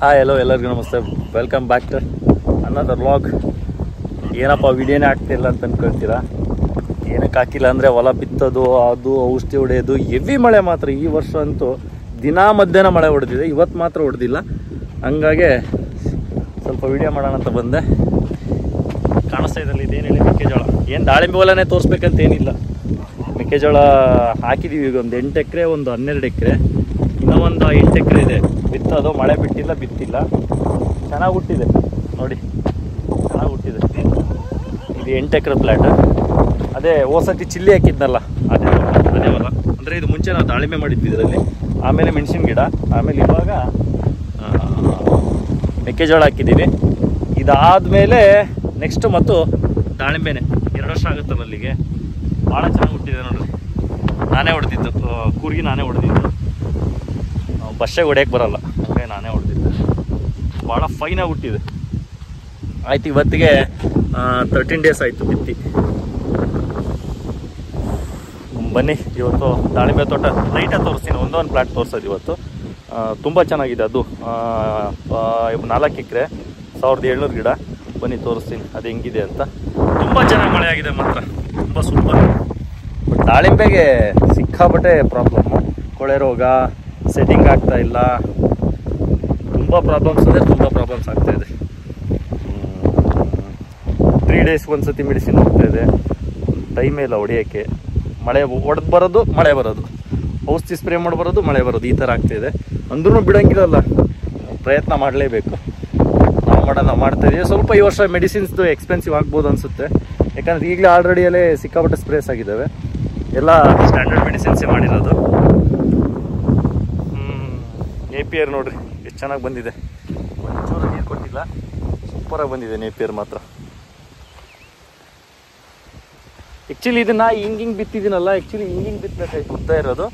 hello ಎಲ್ಲರಿಗೂ ನಮಸ್ತೆ. Welcome back to another vlog. ಏನಪ್ಪ ವಿಡಿಯೋನೇ ಆಗ್ತಿಲ್ಲ ಅಂತ ಅನ್ಕೊಳ್ತೀರಾ. ಏನಕ್ಕೆ ಹಾಕಿಲ್ಲ ಅಂದರೆ ಹೊಲ ಬಿತ್ತೋದು, ಅದು ಔಷಧಿ ಹೊಡೆಯೋದು, ಹೆವಿ ಮಳೆ ಮಾತ್ರ ಈ ವರ್ಷ ಅಂತೂ ದಿನಾ ಮಧ್ಯಾಹ್ನ ಮಳೆ ಹೊಡೆದಿದೆ. ಇವತ್ತು ಮಾತ್ರ ಹೊಡೆದಿಲ್ಲ. ಹಂಗಾಗಿ ಸ್ವಲ್ಪ ವಿಡಿಯೋ ಮಾಡೋಣ ಅಂತ ಬಂದೆ. ಕಾಣಿಸ್ತಾ ಇದ್ದಲ್ಲಿ ಇದೇನು ಹೇಳಿ, ಮೆಕ್ಕೆಜೋಳ. ಏನು ದಾಳಿಂಬೆ ಹೊಲನೇ ತೋರಿಸ್ಬೇಕಂತ ಏನಿಲ್ಲ. ಮೆಕ್ಕೆಜೋಳ ಹಾಕಿದ್ದೀವಿ ಈಗ ಒಂದು 8 ಎಕರೆ, ಒಂದು 12 ಎಕರೆ, ಇನ್ನೂ ಒಂದು 8 ಎಕರೆ ಇದೆ ಬಿತ್ತೋದು. ಮಳೆ ಬಿಟ್ಟಿಲ್ಲ, ಬಿತ್ತಿಲ್ಲ. ಚೆನ್ನಾಗಿ ಹುಟ್ಟಿದೆ ನೋಡಿ, ಚೆನ್ನಾಗಿ ಹುಟ್ಟಿದೆ. ಇದು 8 ಎಕರೆ ಪ್ಲಾಟ್. ಅದೇ ಹೋಸತಿ ಚಿಲ್ಲಿ ಹಾಕಿದ್ನಲ್ಲ, ಅದೇ ಹೊಲ. ಅಂದರೆ ಇದು ಮುಂಚೆ ನಾವು ದಾಳಿಂಬೆ ಮಾಡಿದ್ವಿ ಇದರಲ್ಲಿ, ಆಮೇಲೆ ಮೆಣಸಿನ ಗಿಡ, ಆಮೇಲೆ ಇವಾಗ ಮೆಕ್ಕೆಜೋಳ ಹಾಕಿದ್ದೀವಿ. ಇದಾದಮೇಲೆ ನೆಕ್ಸ್ಟ್ ಮತ್ತು ದಾಳಿಂಬೆನೆ. 2 ವರ್ಷ ಆಗುತ್ತಲ್ಲ ಅಲ್ಲಿಗೆ. ಭಾಳ ಚೆನ್ನಾಗಿ ಹುಟ್ಟಿದೆ ನೋಡ್ರಿ. ನಾನೇ ಹೊಡೆದಿದ್ದು, ಕೂರ್ಗಿ ನಾನೇ ಹೊಡೆದಿದ್ದು. ಬಸ್ಸೇ ಹೊಡೆಯಕ್ಕೆ ಬರಲ್ಲ, ಹಾಗೆ ನಾನೇ ಹೊಡೆದಿದ್ದೆ. ಭಾಳ ಫೈನಾಗಿ ಹುಟ್ಟಿದೆ. ಆಯ್ತು, ಇವತ್ತಿಗೆ 13 ಡೇಸ್ ಆಯಿತು ಬಿತ್ತಿ. ಬನ್ನಿ ಇವತ್ತು ದಾಳಿಂಬೆ ತೋಟ ಲೈಟಾಗಿ ತೋರಿಸ್ತೀನಿ. ಒಂದೊಂದು ಪ್ಲಾಟ್ ತೋರಿಸೋದು ಇವತ್ತು. ತುಂಬ ಚೆನ್ನಾಗಿದೆ ಅದು. 4 ಎಕರೆ 1700 ಗಿಡ. ಬನ್ನಿ ತೋರಿಸ್ತೀನಿ ಅದು ಹೆಂಗಿದೆ ಅಂತ. ತುಂಬ ಚೆನ್ನಾಗಿ ಮಳೆ ಆಗಿದೆ ಮಾತ್ರ, ತುಂಬ ಸೂಪರ್. ಬಟ್ ದಾಳಿಂಬೆಗೆ ಸಿಕ್ಕಾಪಟ್ಟೆ ಪ್ರಾಬ್ಲಮ್ಮು. ಕೊಳೆ ರೋಗ, ಸೆಟ್ಟಿಂಗ್ ಆಗ್ತಾ ಇಲ್ಲ, ತುಂಬ ಪ್ರಾಬ್ಲಮ್ಸ್ ಅಂದರೆ ತುಂಬ ಪ್ರಾಬ್ಲಮ್ಸ್ ಆಗ್ತಾಯಿದೆ. 3 ಡೇಸ್ಗೆ ಒಂದು ಸತಿ ಮೆಡಿಸಿನ್ ಹೋಗ್ತಾಯಿದೆ. ಟೈಮೇ ಇಲ್ಲ ಹೊಡೆಯೋಕ್ಕೆ. ಮಳೆ ಹೊಡೆದು ಬರೋದು, ಮಳೆ ಬರೋದು, ಔಷಧಿ ಸ್ಪ್ರೇ ಮಾಡಿ ಬರೋದು, ಮಳೆ ಬರೋದು, ಈ ಥರ ಆಗ್ತಾಯಿದೆ. ಅಂದ್ರೂ ಬಿಡೋಂಗಿಲ್ಲಲ್ಲ, ಪ್ರಯತ್ನ ಮಾಡಲೇಬೇಕು. ನಾವು ಮಾಡ್ತಾಯಿದ್ದೀವಿ. ಸ್ವಲ್ಪ ಈ ವರ್ಷ ಮೆಡಿಸಿನ್ಸ್ದು ಎಕ್ಸ್ಪೆನ್ಸಿವ್ ಆಗ್ಬೋದು ಅನಿಸುತ್ತೆ. ಯಾಕಂದರೆ ಈಗಲೇ ಆಲ್ರೆಡಿಯಲ್ಲೇ ಸಿಕ್ಕಾಪಟ್ಟೆ ಸ್ಪ್ರೇಸ್ ಆಗಿದ್ದಾವೆ. ಎಲ್ಲ ಸ್ಟ್ಯಾಂಡರ್ಡ್ ಮೆಡಿಸಿನ್ಸೇ ಮಾಡಿರೋದು. ನೇಪಿಯರ್ ನೋಡ್ರಿ ಎಷ್ಟು ಚೆನ್ನಾಗಿ ಬಂದಿದೆ. ಒಂಚೂರು ನೀರು ಕೊಟ್ಟಿಲ್ಲ, ಸೂಪರಾಗಿ ಬಂದಿದೆ ನೇಪಿಯರ್ ಮಾತ್ರ. ಆ್ಯಕ್ಚುಲಿ ಇದನ್ನು ಹಿಂಗಿಂಗೆ ಬಿತ್ತಿದ್ದೀನಲ್ಲ, ಆ್ಯಕ್ಚುಲಿ ಹಿಂಗಿಂಗೆ ಬಿತ್ತಬೇಕಾಯ್ತು ಉದ್ದ ಇರೋದು.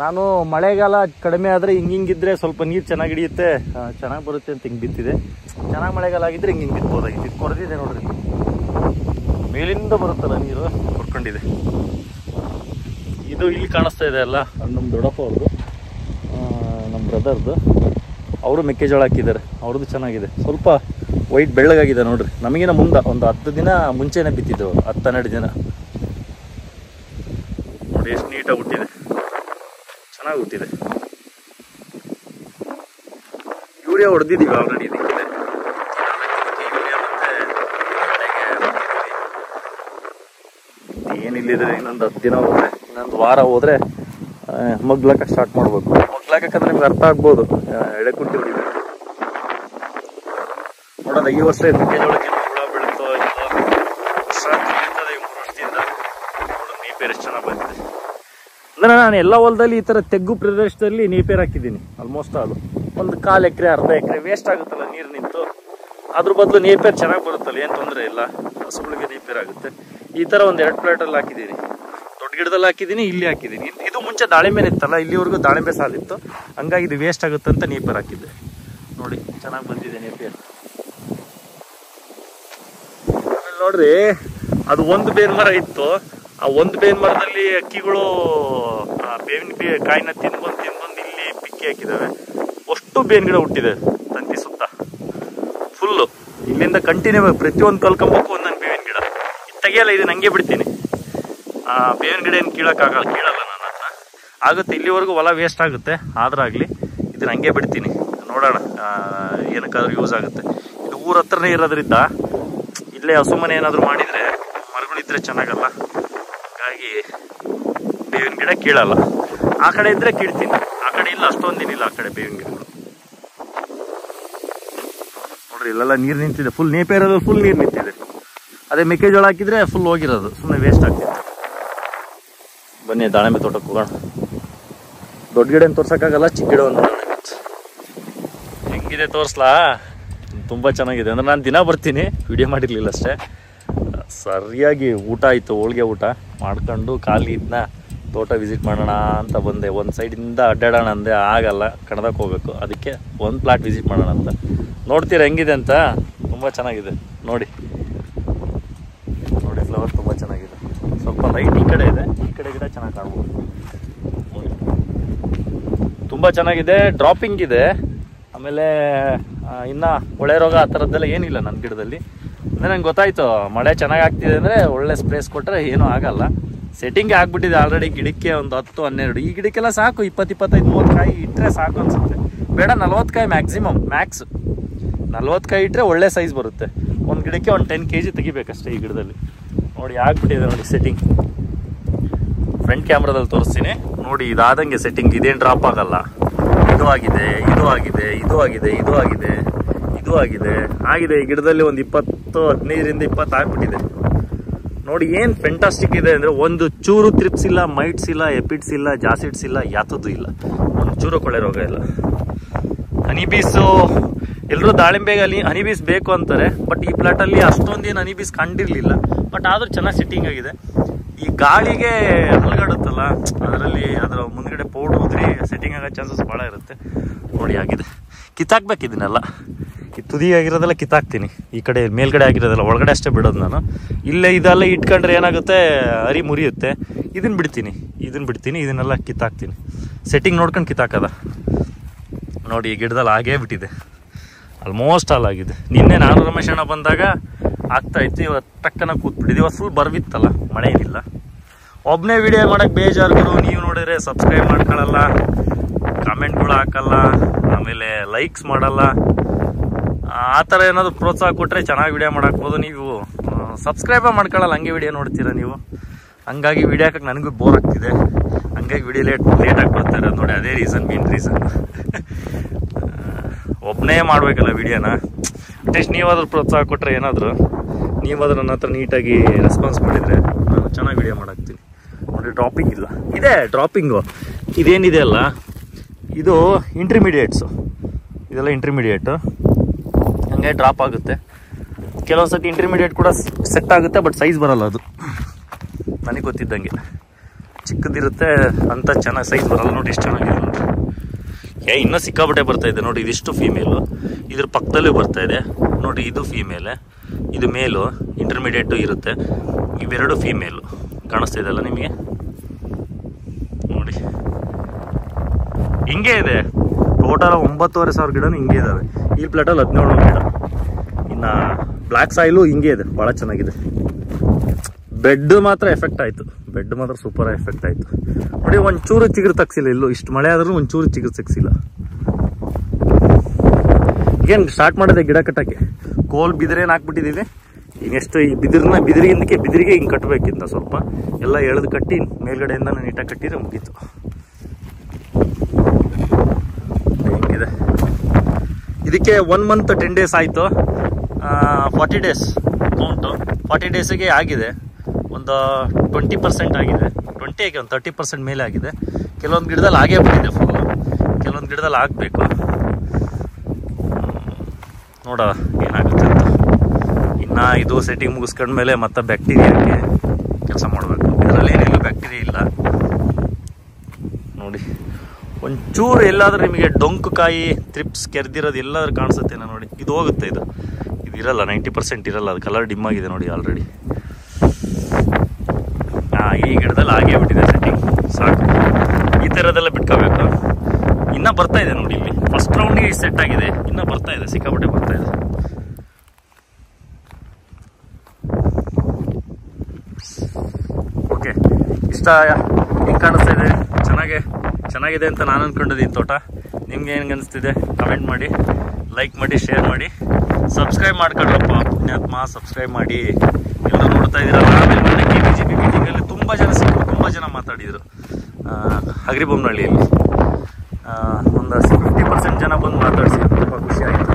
ನಾನು ಮಳೆಗಾಲ ಕಡಿಮೆ ಆದರೆ ಹಿಂಗಿಂಗಿದ್ರೆ ಸ್ವಲ್ಪ ನೀರು ಚೆನ್ನಾಗಿ ಹಿಡಿಯುತ್ತೆ, ಚೆನ್ನಾಗಿ ಬರುತ್ತೆ ಅಂತ ಹಿಂಗೆ ಬಿತ್ತಿದೆ. ಚೆನ್ನಾಗಿ ಮಳೆಗಾಲ ಆಗಿದ್ದರೆ ಹಿಂಗೆ ಬಿತ್ಬೋದಾಗಿತ್ತು. ಇದು ಕೊರೆದಿದೆ ನೋಡ್ರಿ, ಮೇಲಿಂದ ಬರುತ್ತಲ್ಲ ನೀರು ಕೊರ್ಕೊಂಡಿದೆ. ಇದು ಇಲ್ಲಿ ಕಾಣಿಸ್ತಾ ಇದೆ ಅಲ್ಲ, ಅದು ನಮ್ಮ ದೊಡ್ಡಪ್ಪ ಅವ್ರದ್ದು, ನಮ್ಮ ಬ್ರದರ್ದು. ಅವರು ಮೆಕ್ಕೆಜೋಳ ಹಾಕಿದ್ದಾರೆ. ಅವ್ರದ್ದು ಚೆನ್ನಾಗಿದೆ. ಸ್ವಲ್ಪ ವೈಟ್ ಬೆಳ್ಳಗಾಗಿದೆ ನೋಡ್ರಿ. ನಮಗಿನ ಮುಂದೆ ಒಂದು 10 ದಿನ ಮುಂಚೆನೇ ಬಿತ್ತಿದ್ದೆವು, 10-12 ದಿನ. ನೋಡಿ ಎಷ್ಟು ನೀಟಾಗಿ ಹುಟ್ಟಿದೆ, ಚೆನ್ನಾಗಿ ಹುಟ್ಟಿದೆ. ಯೂರಿಯಾ ಹೊಡೆದಿದ್ದೀವಿ ಆಲ್ರೆಡಿ ಇದಕ್ಕೆ. ಯೂರಿಯಾ ಮತ್ತೆ ಏನಿಲ್ಲಿದ್ರೆ ಇನ್ನೊಂದು 10 ದಿನ ಹೋದರೆ, ಇನ್ನೊಂದು ವಾರ ಹೋದರೆ ಮಗ್ಲಾಕಕ್ಕೆ ಸ್ಟಾರ್ಟ್ ಮಾಡ್ಬೇಕು. ಮಗ್ಲಾಕಂದ್ರೆ ನಿಮ್ಗೆ ಅರ್ಥ ಆಗ್ಬೋದು, ಎಳೆ ಕುಂಟಿ ಹೊಡಿಬೇಕು. ನೋಡೋಣ ಈ ವರ್ಷ ಮೆಕ್ಕೆಜೋಳಕ್ಕೆ ಹುಳ ಬೀಳುತ್ತೋ ಇಲ್ಲ, ವರ್ಷ ಬೀಳ್ತದೆ 3 ವರ್ಷದಿಂದ. ನೋಡೋಣ ನೇಪೇರ್ ಎಷ್ಟು ಚೆನ್ನಾಗಿ ಬಂದಿದೆ. ಅಂದರೆ ನಾನು ಎಲ್ಲ ಹೊಲದಲ್ಲಿ ಈ ಥರ ತೆಗ್ಗು ಪ್ರದೇಶದಲ್ಲಿ ನೇಪೇರ್ ಹಾಕಿದ್ದೀನಿ. ಆಲ್ಮೋಸ್ಟ್ ಅದು ಒಂದು 1/4 ಎಕರೆ 1/2 ಎಕರೆ ವೇಸ್ಟ್ ಆಗುತ್ತಲ್ಲ ನೀರು ನಿಂತು. ಅದ್ರ ಬದಲು ನೇಪೇರ್ ಚೆನ್ನಾಗಿ ಬರುತ್ತಲ್ಲ, ಏನು ತೊಂದರೆ ಇಲ್ಲ. ಹಸುಗಳಿಗೆ ನೇಪೇರ್ ಆಗುತ್ತೆ. ಈ ಥರ ಒಂದು 2 ಪ್ಲೇಟಲ್ಲಿ ಹಾಕಿದ್ದೀನಿ. ದೊಡ್ಡ ಗಿಡದಲ್ಲಿ ಹಾಕಿದ್ದೀನಿ, ಇಲ್ಲಿ ಹಾಕಿದ್ದೀನಿ. ಇದು ಮುಂಚೆ ದಾಳಿಂಬೆ ಇತ್ತಲ್ಲ, ಇಲ್ಲಿವರೆಗೂ ದಾಳಿಂಬೆ ಸಾಲಿತ್ತು. ಹಂಗಾಗಿ ಇದು ವೇಸ್ಟ್ ಆಗುತ್ತೆ ಅಂತ ನೇಪೇರ್ ಹಾಕಿದ್ದೆ. ನೋಡಿ ಚೆನ್ನಾಗಿ ಬಂದಿದೆ ನೇಪೇರ್. ಆಮೇಲೆ ನೋಡ್ರಿ, ಅದು ಒಂದು ಬೇವಿನ ಮರ ಇತ್ತು. ಆ ಒಂದು ಬೇವಿನ ಮರದಲ್ಲಿ ಅಕ್ಕಿಗಳು ಬೇವಿನ ಕಾಯಿನ ತಿನ್ಬಂದು ಇಲ್ಲಿ ಪಿಕ್ಕಿ ಹಾಕಿದ್ದಾವೆ. ಅಷ್ಟು ಬೇವಿನ ಗಿಡ ಹುಟ್ಟಿದೆ ತಂತಿ ಸುತ್ತ ಫುಲ್ಲು. ಇಲ್ಲಿಂದ ಕಂಟಿನ್ಯೂ ಪ್ರತಿಯೊಂದು ಕಲ್ಕೊಂಬೇಕು ಒಂದೊಂದು ಬೇವಿನ ಗಿಡ. ತೆಗಿಯಲ್ಲ, ಇದನ್ನ ಹಂಗೆ ಬಿಡ್ತೀನಿ. ಬೇವಿನ ಗಿಡ ಏನು ಕೀಳಲ್ಲ ನನ್ನ ಹತ್ರ. ಆಗುತ್ತೆ, ಇಲ್ಲಿವರೆಗೂ ಹೊಲ ವೇಸ್ಟ್ ಆಗುತ್ತೆ. ಆದ್ರಾಗಲಿ ಇದನ್ನ ಹಂಗೆ ಬಿಡ್ತೀನಿ. ನೋಡೋಣ ಏನಕ್ಕಾದ್ರೂ ಯೂಸ್ ಆಗುತ್ತೆ. ಇದು ಊರ ಹತ್ರನೇ ಇರೋದ್ರಿಂದ ಇಲ್ಲೇ ಹಸು ಮನೆ ಏನಾದರೂ ಮಾಡಿದರೆ, ಮರಗಳಿದ್ರೆ ಚೆನ್ನಾಗಲ್ಲ. ಹಾಗಾಗಿ ಬೇವಿನ ಗಿಡ ಕೀಳಲ್ಲ. ಆ ಕಡೆ ಇದ್ದರೆ ಕೀಳ್ತೀನಿ, ಆ ಕಡೆ ಇಲ್ಲ, ಅಷ್ಟೊಂದೇನಿಲ್ಲ ಆ ಕಡೆ ಬೇವಿನ ಗಿಡಗಳು. ನೋಡ್ರಿ ಇಲ್ಲೆಲ್ಲ ನೀರು ನಿಂತಿದೆ ಫುಲ್. ನೇಪೇರಲ್ಲಿ ಫುಲ್ ನೀರು ನಿಂತಿದೆ. ಅದೇ ಮೆಕ್ಕೆಜೋಳ ಹಾಕಿದ್ರೆ ಫುಲ್ ಹೋಗಿರೋದು, ಸುಮ್ಮನೆ ವೇಸ್ಟ್ ಆಗ್ತಿದೆ. ಬನ್ನಿ ದಾಳಿಂಬೆ ತೋಟಕ್ಕೆ ಹೋಗೋಣ. ದೊಡ್ಡ ಗಿಡ ಏನು ತೋರ್ಸೋಕ್ಕಾಗಲ್ಲ, ಚಿಕ್ಕ ಗಿಡ ಒಂದು ಹೆಂಗಿದೆ ತೋರಿಸ್ಲಾ. ತುಂಬ ಚೆನ್ನಾಗಿದೆ. ಅಂದರೆ ನಾನು ದಿನ ಬರ್ತೀನಿ, ವಿಡಿಯೋ ಮಾಡಿರಲಿಲ್ಲ ಅಷ್ಟೇ. ಸರಿಯಾಗಿ ಊಟ ಆಯಿತು, ಹೋಳಿಗೆ ಊಟ ಮಾಡ್ಕೊಂಡು ಖಾಲಿ ಇದನ್ನ ತೋಟ ವಿಸಿಟ್ ಮಾಡೋಣ ಅಂತ ಬಂದೆ. ಒಂದು ಸೈಡಿಂದ ಅಡ್ಡಾಡೋಣ ಅಂದೆ, ಆಗಲ್ಲ, ಕಣದಕ್ಕೆ ಹೋಗ್ಬೇಕು. ಅದಕ್ಕೆ ಒಂದು ಪ್ಲಾಟ್ ವಿಸಿಟ್ ಮಾಡೋಣ ಅಂತ. ನೋಡ್ತೀರಾ ಹೆಂಗಿದೆ ಅಂತ. ತುಂಬ ಚೆನ್ನಾಗಿದೆ ನೋಡಿ. ನೋಡಿ ಫ್ಲವರ್ ತುಂಬ ಚೆನ್ನಾಗಿದೆ. ಸ್ವಲ್ಪ ಲೈಟ್ ಈ ಕಡೆ ಇದೆ, ಈ ಕಡೆ ಗಿಡ ಚೆನ್ನಾಗಿ ಕಾಣ್ಬೋದು. ತುಂಬ ಚೆನ್ನಾಗಿದೆ. ಡ್ರಾಪಿಂಗ್ ಇದೆ. ಆಮೇಲೆ ಇನ್ನು ಕೊಳೆ ರೋಗ ಆ ಥರದ್ದೆಲ್ಲ ಏನಿಲ್ಲ ನನ್ನ ಗಿಡದಲ್ಲಿ. ಅಂದರೆ ನಂಗೆ ಗೊತ್ತಾಯಿತು ಮಳೆ ಚೆನ್ನಾಗಿ ಆಗ್ತಿದೆ ಅಂದರೆ ಒಳ್ಳೆ ಸ್ಪ್ರೇಸ್ ಕೊಟ್ಟರೆ ಏನೂ ಆಗಲ್ಲ. ಸೆಟ್ಟಿಂಗ್ ಆಗಿಬಿಟ್ಟಿದೆ ಆಲ್ರೆಡಿ ಗಿಡಕ್ಕೆ ಒಂದು 10-12. ಈ ಗಿಡಕ್ಕೆಲ್ಲ ಸಾಕು 20-25-30 ಕಾಯಿ ಇಟ್ಟರೆ ಸಾಕು ಅನಿಸುತ್ತೆ. ಬೇಡ 40 ಕಾಯಿ ಮ್ಯಾಕ್ಸಿಮಮ್, ಮ್ಯಾಕ್ಸ್ 40 ಕಾಯಿ ಇಟ್ಟರೆ ಒಳ್ಳೆ ಸೈಜ್ ಬರುತ್ತೆ. ಒಂದು ಗಿಡಕ್ಕೆ ಒಂದು 10 kg ತೆಗಿಬೇಕಷ್ಟೇ ಈ ಗಿಡದಲ್ಲಿ. ನೋಡಿ ಆಗಿಬಿಟ್ಟಿದೆ ನೋಡಿ ಸೆಟ್ಟಿಂಗ್. ಫ್ರಂಟ್ ಕ್ಯಾಮ್ರಾದಲ್ಲಿ ತೋರಿಸ್ತೀನಿ ನೋಡಿ. ಇದಾದಂಗೆ ಸೆಟ್ಟಿಂಗ್ ಇದೇನು ಡ್ರಾಪ್ ಆಗಲ್ಲ. ಇದು ಆಗಿದೆ, ಇದು ಆಗಿದೆ, ಇದು ಆಗಿದೆ, ಇದು ಆಗಿದೆ, ಇದು ಆಗಿದೆ ಆಗಿದೆ. ಈ ಗಿಡದಲ್ಲಿ ಒಂದು 15-20 ಆಗ್ಬಿಟ್ಟಿದೆ ನೋಡಿ. ಏನು ಫೆಂಟಾಸ್ಟಿಕ್ ಇದೆ ಅಂದರೆ ಒಂದು ಚೂರು ತ್ರಿಪ್ಸ್ ಇಲ್ಲ, ಮೈಟ್ಸ್ ಇಲ್ಲ, ಎಪಿಡ್ಸ್ ಇಲ್ಲ, ಜಾಸಿಡ್ಸ್ ಇಲ್ಲ, ಯಾತದ್ದು ಇಲ್ಲ, ಒಂದು ಚೂರು ಕೊಳೆ ರೋಗ ಇಲ್ಲ. ಹನಿಬೀಸು ಎಲ್ಲರೂ ದಾಳಿಂಬೆಗೆ ಹನಿಬೀಸ್ ಬೇಕು ಅಂತಾರೆ, ಬಟ್ ಈ ಪ್ಲಾಟಲ್ಲಿ ಅಷ್ಟೊಂದೇನು ಹನಿಬೀಸ್ ಕಂಡಿರಲಿಲ್ಲ. ಬಟ್ ಆದರೂ ಚೆನ್ನಾಗಿ ಸೆಟ್ಟಿಂಗ್ ಆಗಿದೆ. ಈ ಗಾಳಿಗೆ ಹಲ್ಗಾಡುತ್ತಲ್ಲ, ಅದರ ಮುಂದ್ಗಡೆ ಪೌಡ್ರ್ ಉದ್ರಿ ಸೆಟ್ಟಿಂಗ್ ಆಗೋ ಚಾನ್ಸಸ್ ಭಾಳ ಇರುತ್ತೆ ನೋಡಿ. ಆಗಿದೆ, ಕಿತ್ತಾಕ್ಬೇಕು ಇದನ್ನೆಲ್ಲ. ಈ ತುದಿ ಆಗಿರೋದೆಲ್ಲ ಕಿತ್ತಾಕ್ತೀನಿ. ಈ ಕಡೆ ಮೇಲ್ಗಡೆ ಆಗಿರೋದೆಲ್ಲ ಒಳಗಡೆ ಅಷ್ಟೇ ಬಿಡೋದು ನಾನು. ಇಲ್ಲೇ ಇದೆಲ್ಲ ಇಟ್ಕೊಂಡ್ರೆ ಏನಾಗುತ್ತೆ, ಅರಿ ಮುರಿಯುತ್ತೆ. ಇದನ್ನು ಬಿಡ್ತೀನಿ, ಇದನ್ನೆಲ್ಲ ಕಿತ್ತಾಕ್ತೀನಿ. ಸೆಟ್ಟಿಂಗ್ ನೋಡ್ಕೊಂಡು ಕಿತ್ತಾಕದ ನೋಡಿ. ಈ ಗಿಡದಲ್ಲಿ ಆಗೇ ಬಿಟ್ಟಿದೆ, ಆಲ್ಮೋಸ್ಟ್ ಆಲ್ ಆಗಿದೆ. ನಿನ್ನೆ ನಾನು ರಮೇಶ್ ಅಣ್ಣ ಬಂದಾಗ ಆಗ್ತಾಯಿತ್ತು, ಇವತ್ತು ಟಕ್ಕನ ಕೂತ್ಬಿಟ್ಟಿದೆ. ಇವತ್ತು ಫುಲ್ ಬರ್ವಿತ್ತಲ್ಲ, ಮಳೆ ಏನಿಲ್ಲ. ಒಬ್ಬನೇ ವಿಡಿಯೋ ಮಾಡೋಕ್ಕೆ ಬೇಜಾರುಗಳು. ನೀವು ನೋಡಿದ್ರೆ ಸಬ್ಸ್ಕ್ರೈಬ್ ಮಾಡ್ಕೊಳ್ಳಲ್ಲ, ಕಾಮೆಂಟ್ಗಳು ಹಾಕಲ್ಲ, ಆಮೇಲೆ ಲೈಕ್ಸ್ ಮಾಡಲ್ಲ. ಆ ಥರ ಏನಾದರೂ ಪ್ರೋತ್ಸಾಹ ಕೊಟ್ಟರೆ ಚೆನ್ನಾಗಿ ವಿಡಿಯೋ ಮಾಡಾಕ್ಬೋದು. ನೀವು ಸಬ್ಸ್ಕ್ರೈಬೇ ಮಾಡ್ಕೊಳ್ಳಲ್ಲ, ಹಂಗೆ ವಿಡಿಯೋ ನೋಡ್ತೀರಾ ನೀವು. ಹಂಗಾಗಿ ವಿಡಿಯೋ ಹಾಕಕ್ಕೆ ನನಗೂ ಬೋರ್ ಆಗ್ತಿದೆ. ಹಂಗಾಗಿ ವಿಡಿಯೋ ಲೇಟಾಗಿ ಬರ್ತಾ ಇರೋದು ನೋಡಿ. ಅದೇ ಮೇನ್ ರೀಸನ್. ಒಬ್ಬನೇ ಮಾಡಬೇಕಲ್ಲ ವಿಡಿಯೋನ. ಅಟ್ಲೀಸ್ಟ್ ನೀವಾದ್ರೂ ಪ್ರೋತ್ಸಾಹ ಕೊಟ್ಟರೆ, ಏನಾದರೂ ನೀವಾದ್ರೂ ನನ್ನ ಹತ್ರ ನೀಟಾಗಿ ರೆಸ್ಪಾನ್ಸ್ ಮಾಡಿದರೆ ನಾನು ಚೆನ್ನಾಗಿ ವಿಡಿಯೋ ಮಾಡಾಕ್ತೀನಿ ನೋಡಿ. ಡ್ರಾಪಿಂಗ್ ಇಲ್ಲ, ಇದೆ ಡ್ರಾಪಿಂಗು. ಇದೇನಿದೆ ಅಲ್ಲ, ಇದು ಇಂಟರ್ಮೀಡಿಯೇಟ್ಸು, ಇದೆಲ್ಲ ಇಂಟರ್ಮೀಡಿಯೇಟು. ಹಂಗೆ ಡ್ರಾಪ್ ಆಗುತ್ತೆ. ಕೆಲವೊಂದು ಸತಿ ಇಂಟರ್ಮೀಡಿಯೇಟ್ ಕೂಡ ಸೆಟ್ ಆಗುತ್ತೆ, ಬಟ್ ಸೈಜ್ ಬರೋಲ್ಲ. ಅದು ನನಗೆ ಗೊತ್ತಿದ್ದಂಗೆ ಚಿಕ್ಕದಿರುತ್ತೆ ಅಂತ, ಚೆನ್ನಾಗಿ ಸೈಜ್ ಬರೋಲ್ಲ ನೋಡಿ. ಎಷ್ಟು ಚೆನ್ನಾಗಿದೆ ನೋಡಿ. ಇನ್ನೂ ಸಿಕ್ಕಾಪಟ್ಟೆ ಬರ್ತಾ ಇದೆ ನೋಡಿ. ಇದಿಷ್ಟು ಫೀಮೇಲು, ಇದ್ರ ಪಕ್ಕದಲ್ಲೂ ಬರ್ತಾ ಇದೆ ನೋಡಿ. ಇದು ಫೀಮೇಲೆ, ಇದು ಮೇಲು, ಇಂಟರ್ಮೀಡಿಯೇಟು ಇರುತ್ತೆ. ಇವೆರಡು ಫೀಮೇಲು ಕಾಣಿಸ್ತಾ ಇದೆಯಲ್ಲ ನಿಮಗೆ ನೋಡಿ. ಹಿಂಗೆ ಇದೆ ಟೋಟಲ್ 9,500 ಗಿಡನೂ ಹಿಂಗೆ ಇದ್ದಾವೆ. ಈ ಪ್ಲಾಟಲ್ಲಿ 17 ಗಿಡ. ಇನ್ನು ಬ್ಲ್ಯಾಕ್ ಸಾಯಿಲು ಹಿಂಗೆ ಇದೆ, ಭಾಳ ಚೆನ್ನಾಗಿದೆ. ಬೆಡ್ ಮಾತ್ರ ಎಫೆಕ್ಟ್ ಆಯಿತು, ಬೆಡ್ ಮಾತ್ರ ಸೂಪರ್ ಎಫೆಕ್ಟ್ ಆಯಿತು ನೋಡಿ. ಒಂಚೂರು ಚಿಗುರು ತಗ್ಸಿಲ್ಲ, ಇಲ್ಲೂ ಇಷ್ಟು ಮಳೆ ಆದ್ರೂ ಒಂಚೂರು ಚಿಗುರು ತಗ್ಸಿಲ್ಲ. ಏನು ಸ್ಟಾರ್ಟ್ ಮಾಡಿದೆ ಗಿಡ ಕಟ್ಟಕ್ಕೆ. ಕೋಲ್ ಬಿದಿರೇನು ಹಾಕ್ಬಿಟ್ಟಿದ್ದೀವಿ. ಈಗ ಎಷ್ಟು ಈ ಬಿದಿರಿಗೆ ಹಿಂಗೆ ಕಟ್ಟಬೇಕಿಂತ ಸ್ವಲ್ಪ ಎಲ್ಲ ಎಳೆದು ಕಟ್ಟಿ ಮೇಲ್ಗಡೆಯಿಂದ ನೀಟಾಗಿ ಕಟ್ಟಿದ್ರೆ ಮುಗೀತು. ಹೆಂಗಿದೆ ಇದಕ್ಕೆ 1 month 10 days ಆಯಿತು. 40 days ಕೌಂಟು. 40 daysಗೆ ಆಗಿದೆ ಒಂದು 20% ಆಗಿದೆ. 20ಗೆ ಒಂದು 30% ಮೇಲೆ ಆಗಿದೆ. ಕೆಲವೊಂದು ಗಿಡದಲ್ಲಿ ಆಗೇ ಬಿಟ್ಟಿದೆ ಫುಲ್ಲು, ಕೆಲವೊಂದು ಗಿಡದಲ್ಲಿ ಆಗಬೇಕು. ನೋಡ ಏನಾಗುತ್ತೆ ಅಂತ. ಇನ್ನು ಇದು ಸೆಟ್ಟಿಂಗ್ ಮುಗಿಸ್ಕೊಂಡ್ಮೇಲೆ ಮತ್ತೆ ಬ್ಯಾಕ್ಟೀರಿಯಾಕ್ಕೆ ಕೆಲಸ ಮಾಡಬೇಕು. ಇದರಲ್ಲಿ ಏನಿಲ್ಲ, ಬ್ಯಾಕ್ಟೀರಿಯಾ ಇಲ್ಲ ನೋಡಿ. ಒಂಚೂರು ಎಲ್ಲಾದರೂ ನಿಮಗೆ ಡೊಂಕು ಕಾಯಿ, ತ್ರಿಪ್ಸ್ ಕೆರೆದಿರೋದು ಎಲ್ಲಾದ್ರೂ ಕಾಣಿಸುತ್ತೇನೋ ನೋಡಿ. ಇದು ಹೋಗುತ್ತೆ, ಇದು ಇರಲ್ಲ, 90% ಇರಲ್ಲ. ಅದು ಕಲರ್ ಡಿಮ್ ಆಗಿದೆ ನೋಡಿ ಆಲ್ರೆಡಿ. ಈ ಗಿಡದಲ್ಲಿ ಆಗೇ ಬಿಟ್ಟಿದೆ ಸೆಟ್ಟಿಂಗ್. ಸಾಕು, ಈ ಥರದೆಲ್ಲ ಬಿಟ್ಕೋಬೇಕು. ಇನ್ನೂ ಬರ್ತಾ ಇದೆ ನೋಡಿ. ಇಲ್ಲಿ ಫಸ್ಟ್ ರೌಂಡ್ಗೆ ಸೆಟ್ ಆಗಿದೆ, ಇನ್ನೂ ಬರ್ತಾ ಇದೆ, ಸಿಕ್ಕಾಪಟ್ಟೆ ಬರ್ತಾ ಇದೆ. ಓಕೆ, ಇಷ್ಟ ಹೆಂಗೆ ಕಾಣಿಸ್ತಾ ಇದೆ? ಚೆನ್ನಾಗಿದೆ ಅಂತ ನಾನು ಅಂದ್ಕೊಂಡಿದ್ದೀನಿ ತೋಟ. ನಿಮ್ಗೆ ಹೆಂಗೆ ಅನಿಸ್ತಿದೆ ಕಮೆಂಟ್ ಮಾಡಿ, ಲೈಕ್ ಮಾಡಿ, ಶೇರ್ ಮಾಡಿ, ಸಬ್ಸ್ಕ್ರೈಬ್ ಮಾಡ್ಕೊಳ್ಳಪ್ಪ ಪುಣ್ಯಾತ್ಮ. ಸಬ್ಸ್ಕ್ರೈಬ್ ಮಾಡಿ. ಎಲ್ಲರೂ ನೋಡ್ತಾ ಇದ್ದೀರಲ್ಲ. ಆಮೇಲೆ ಮೊನ್ನೆ KBGP ಮೀಟಿಂಗಲ್ಲಿ ತುಂಬ ಜನ ಸಿಕ್ಕರು, ತುಂಬ ಜನ ಮಾತಾಡಿದರು. ಹಗರಿಬೊಮ್ಮನಹಳ್ಳಿಯಲ್ಲಿ ಒಂದು 50% ಜನ ಬಂದು ಮಾತಾಡಿಸಿದ್ರು. ತುಂಬ ಖುಷಿ ಆಯಿತು.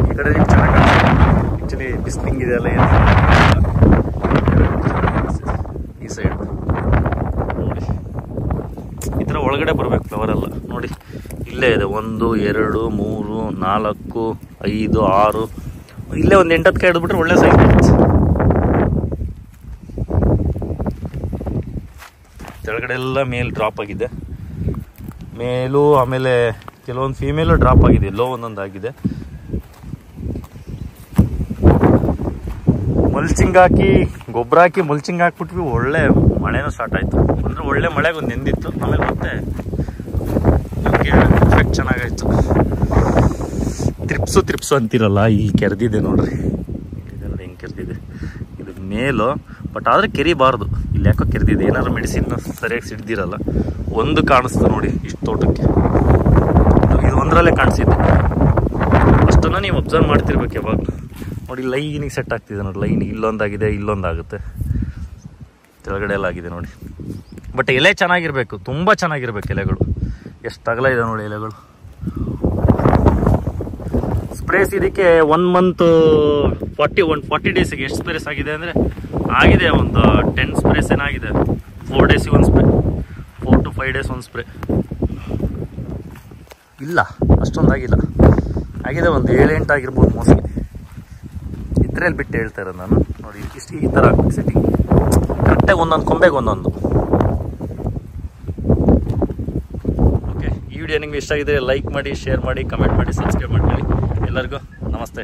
ಈ ಕಡೆ ಚೆನ್ನಾಗಿ ಆ್ಯಕ್ಚುಲಿ ಬಿಸ್ಲಿಂಗ್ ಇದೆಯಲ್ಲ, ಏನು ಈ ಸೈಡ್ ನೋಡಿ. ಈ ಥರ ಒಳಗಡೆ ಬರಬೇಕು ಫ್ಲವರೆಲ್ಲ ನೋಡಿ. ಇಲ್ಲೇ ಇದೆ 1 2 3 4 5 6, ಇಲ್ಲೇ ಒಂದು 8-10 ಕಾಯಿ ಹಿಡಿದ್ಬಿಟ್ರೆ ಒಳ್ಳೆ ಸೈಜ್ ಬರುತ್ತೆ. ಕೆಳಗಡೆ ಎಲ್ಲ ಮೇಲ್ ಡ್ರಾಪ್ ಆಗಿದೆ, ಮೇಲು. ಆಮೇಲೆ ಕೆಲವೊಂದು ಫೀಮೇಲು ಡ್ರಾಪ್ ಆಗಿದೆ, ಎಲ್ಲೋ ಒಂದೊಂದು ಆಗಿದೆ. ಮಲ್ಚಿಂಗ್ ಹಾಕಿ, ಗೊಬ್ಬರ ಹಾಕಿ ಮಲ್ಚಿಂಗ್ ಹಾಕ್ಬಿಟ್ವಿ. ಒಳ್ಳೆ ಮಳೆನೂ ಸ್ಟಾರ್ಟ್ ಆಯಿತು. ಅಂದರೆ ಒಳ್ಳೆ ಮಳೆಗೆ ಒಂದು ನೆಂದಿತ್ತು. ಆಮೇಲೆ ಮತ್ತೆ ಚೆನ್ನಾಗಿ ಎಫೆಕ್ಟ್ ಚೆನ್ನಾಗಾಯ್ತು. ತ್ರಿಪ್ಸು ಅಂತಿರಲ್ಲ, ಇಲ್ಲಿ ಕೆರೆದಿದೆ ನೋಡ್ರಿ, ನೋಡಿ ಹೆಂಗೆ ಕೆರೆದಿದೆ. ಇದು ಮೇಲು, ಬಟ್ ಆದರೆ ಕೆರಿಬಾರ್ದು. ಇಲ್ಲಿ ಯಾಕೋ ಕೆರೆದಿದೆ, ಏನಾದ್ರು ಮೆಡಿಸಿನ್ ಸರಿಯಾಗಿ ಸಿಡ್ದಿರಲ್ಲ. ಒಂದು ಕಾಣಿಸ್ತು ನೋಡಿ ಇಷ್ಟು ತೋಟಕ್ಕೆ, ಇದು ಒಂದರಲ್ಲೇ ಕಾಣಿಸಿದ್ದು. ಅಷ್ಟನ್ನು ನೀವು ಅಬ್ಸರ್ವ್ ಮಾಡ್ತಿರ್ಬೇಕು ಯಾವಾಗ ನೋಡಿ. ಲೈನಿಗೆ ಸೆಟ್ ಆಗ್ತಿದೆ ನೋಡಿ, ಲೈನ್ ಇಲ್ಲೊಂದಾಗಿದೆ, ಇಲ್ಲೊಂದಾಗುತ್ತೆ, ಕೆಳಗಡೆ ಎಲ್ಲ ಆಗಿದೆ ನೋಡಿ. ಬಟ್ ಎಲೆ ಚೆನ್ನಾಗಿರ್ಬೇಕು, ತುಂಬ ಚೆನ್ನಾಗಿರ್ಬೇಕು ಎಲೆಗಳು. ಎಷ್ಟು ಅಗಲ ಇದೆ ನೋಡಿ ಎಲೆಗಳು. ಸ್ಪ್ರೇಸ್ ಇದಕ್ಕೆ 1 ಮಂತ್ 40 ಡೇಸಿಗೆ ಎಷ್ಟು ಸ್ಪ್ರೇಸ್ ಆಗಿದೆ ಅಂದರೆ ಆಗಿದೆ, ಒಂದು 10 ಸ್ಪ್ರೇಸ್ ಏನಾಗಿದೆ. 4 ಡೇಸಿಗೆ ಒಂದು ಸ್ಪ್ರೇ, 4 to 5 ಡೇಸ್ ಒಂದು ಸ್ಪ್ರೇ. ಇಲ್ಲ ಅಷ್ಟೊಂದಾಗಿಲ್ಲ, ಆಗಿದೆ ಒಂದು 7-8 ಆಗಿರ್ಬೋದು ಮೋಸ್ಟ್ಲಿ. ಇದ್ರಲ್ಲಿ ಬಿಟ್ಟು ಹೇಳ್ತಾ ಇರೋದು ನಾನು ನೋಡಿ. ಇಷ್ಟು ಈ ಥರ ಸೆಟ್ಟಿಂಗ್ ಕರೆಕ್ಟಾಗಿ ಒಂದೊಂದು ಕೊಂಬೆಗೆ ಒಂದೊಂದು. ಓಕೆ, ಈ ವಿಡಿಯೋ ನಿಮಗೆ ಇಷ್ಟ ಆಗಿದ್ರೆ ಲೈಕ್ ಮಾಡಿ, ಶೇರ್ ಮಾಡಿ, ಕಮೆಂಟ್ ಮಾಡಿ, ಸಬ್ಸ್ಕ್ರೈಬ್ ಮಾಡ್ಕೊಳ್ಳಿ. ಎಲ್ಲರಿಗೂ ನಮಸ್ತೆ.